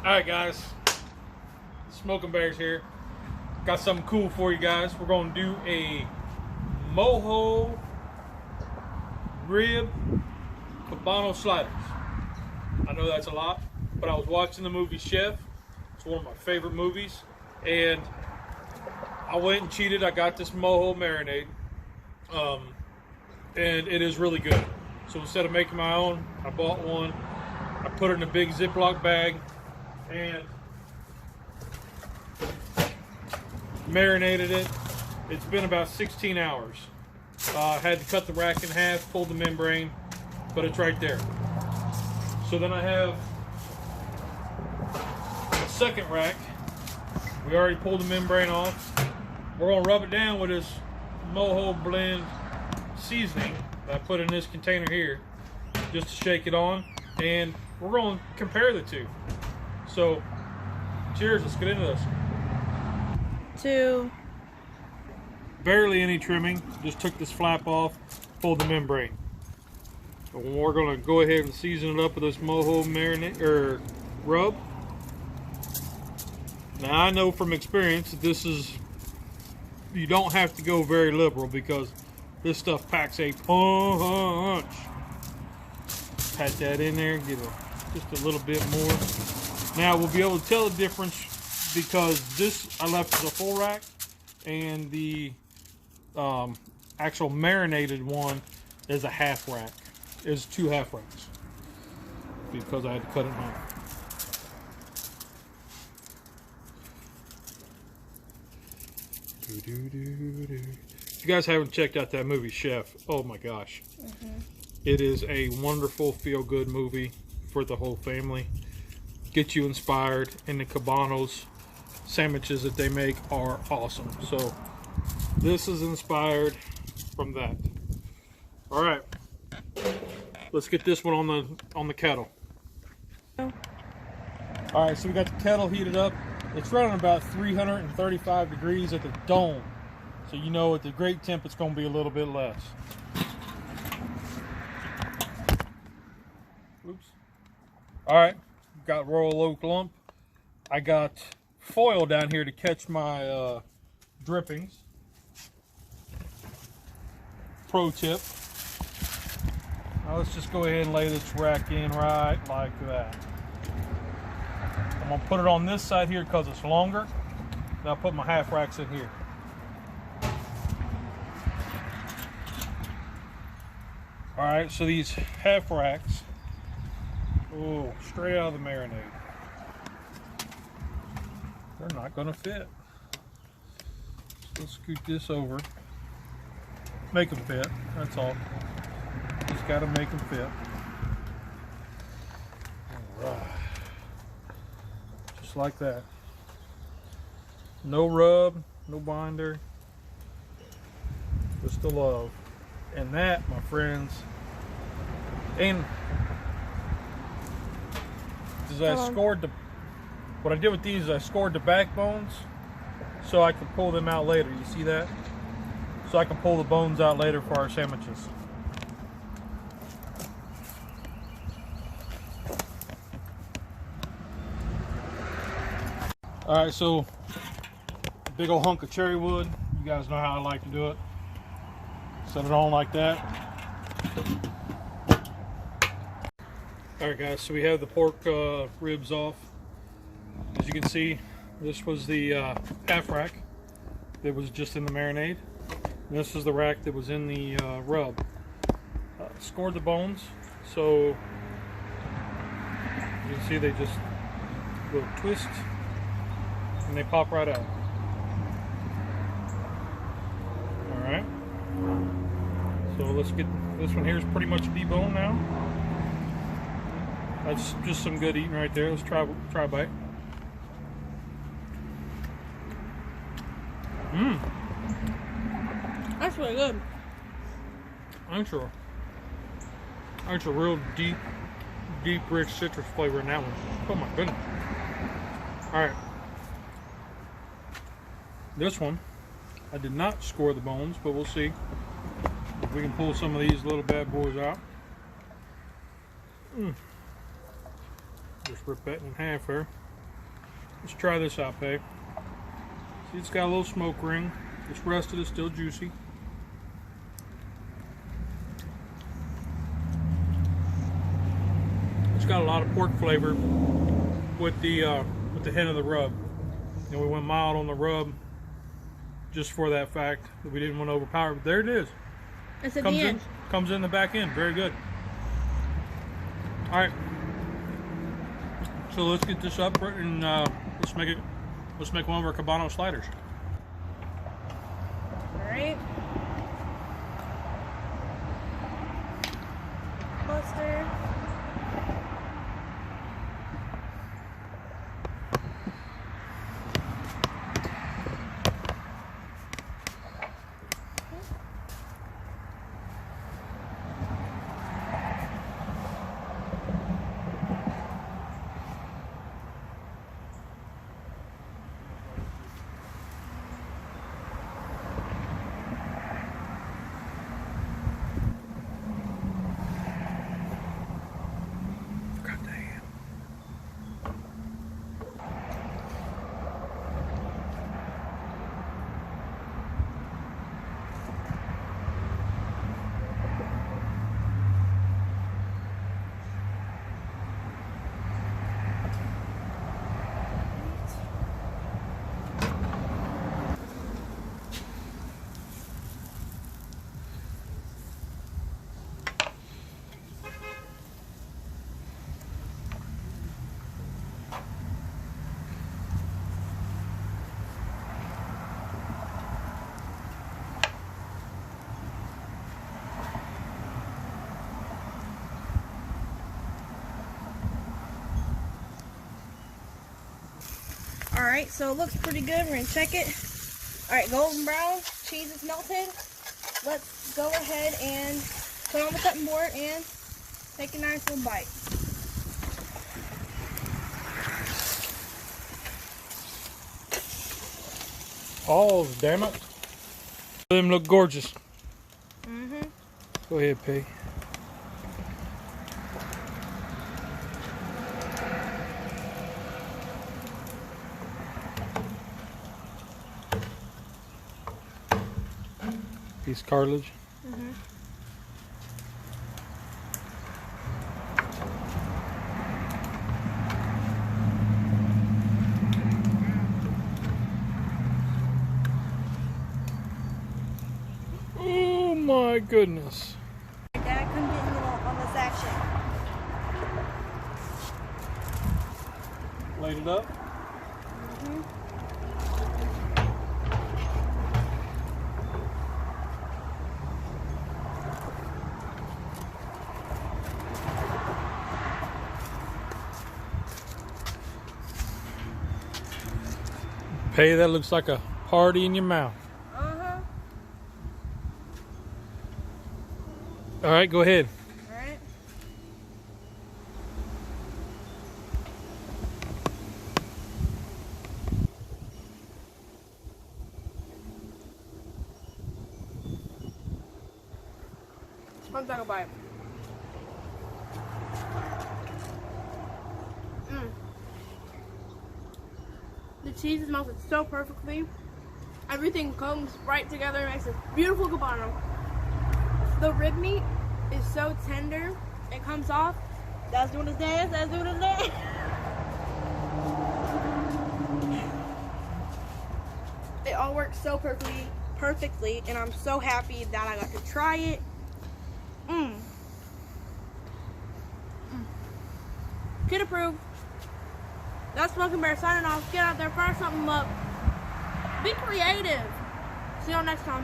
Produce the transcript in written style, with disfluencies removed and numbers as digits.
Alright guys, Smoking Bears here. Got something cool for you guys. We're going to do a mojo rib Cubano sliders. I know that's a lot, but I was watching the movie Chef. It's one of my favorite movies, and I went and cheated. I got this mojo marinade, and it is really good. So instead of making my own, I bought one. I put it in a big Ziploc bag and marinated it. It's been about 16 hours. Had to cut the rack in half, pulled the membrane, but it's right there. So then I have a second rack. We already pulled the membrane off. We're gonna rub it down with this mojo blend seasoning that I put in this container here, just to shake it on, and we're gonna compare the two. So, cheers, let's get into this. Two. Barely any trimming, just took this flap off, pulled the membrane. And we're gonna go ahead and season it up with this mojo marinade or rub. Now I know from experience that you don't have to go very liberal because this stuff packs a punch. Pat that in there, get just a little bit more. Now we'll be able to tell the difference because this I left as a full rack, and the actual marinated one is a half rack. Is 2 half racks because I had to cut it in half. If you guys haven't checked out that movie Chef, oh my gosh. It is a wonderful feel-good movie for the whole family. Get you inspired, and the Cubano's sandwiches that they make are awesome. So this is inspired from that. All right, let's get this one on the kettle. All right, so we got the kettle heated up. It's running about 335 degrees at the dome, so you know at the great temp it's going to be a little bit less. Oops. All right, got Royal Oak lump. I got foil down here to catch my drippings. Pro tip. Now let's just go ahead and lay this rack in right like that. I'm gonna put it on this side here because it's longer. Then I'll put my half racks in here. All right, so these half racks, oh, straight out of the marinade. They're not gonna fit. So let's scoot this over. Make them fit, that's all. Just gotta make them fit. All right. Just like that. No rub, no binder. Just the love. And that, my friends, and what I did with these is I scored the backbones so I can pull them out later. You see that? So I can pull the bones out later for our sandwiches. All right, so big old hunk of cherry wood. You guys know how I like to do it. Set it on like that. All right, guys, so we have the pork ribs off. As you can see, this was the half rack that was just in the marinade. And this is the rack that was in the rub. Scored the bones, so you can see they just will twist and they pop right out. All right. So let's get this one here is pretty much deboned now. That's just some good eating right there. Let's try a bite. That's really good. Actually, real deep, rich citrus flavor in that one. Oh my goodness. All right. This one, I did not score the bones, but we'll see if we can pull some of these little bad boys out. Just rip that in half here. Let's try this out, Pay. See, it's got a little smoke ring. This rusted is still juicy. It's got a lot of pork flavor with the hint of the rub. And we went mild on the rub just for that fact that we didn't want to overpower it. But there it is. It's at the end. Comes in the back end. Very good. All right. So let's get this up and let's make one of our Cubano sliders. All right. Mustard. Alright, so it looks pretty good. We're going to check it. Alright, golden brown. Cheese is melted. Let's go ahead and put it on the cutting board and take a nice little bite. Oh, damn it. Them look gorgeous. Mm-hmm. Go ahead, P. Piece of cartilage. Mm-hmm. Oh my goodness. Dad, come get in on this action. Laid it up. Mm-hmm. Pay, that looks like a party in your mouth. Uh-huh. All right, go ahead. All right. Let's talk about it. The cheese is melted so perfectly. Everything comes right together and makes a beautiful Cubano. The rib meat is so tender. It comes off. That's doing his dance. That's doing his dance. It all works so perfectly, and I'm so happy that I got to try it. Kid approved. That's Smoking Bear signing off. Get out there, fire something up. Be creative. See y'all next time.